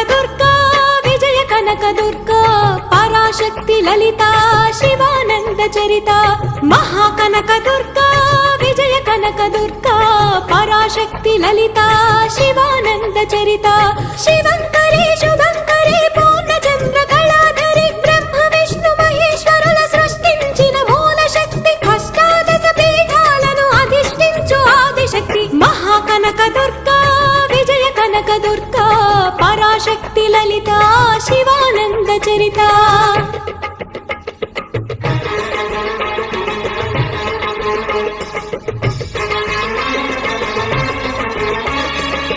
దుర్గా విజయ కనక దుర్గా పరాశక్తి లలిత శివానంద చరిత మహాకనక దుర్గా విజయ కనక దుర్గా పరాశక్తి లలిత శివానంద చరిత శివంకరి శుభంకరి పూర్ణచంద్ర కళాధరి బ్రహ్మ విష్ణు మహేశ్వరుల సృష్టించిన మూల శక్తి అష్టాదశ పీఠాలను అధిష్ఠించు ఆదిశక్తి మహాకనక దుర్గా విజయ కనక దుర్గా పరాశక్తి లలిత శివానంద చరిత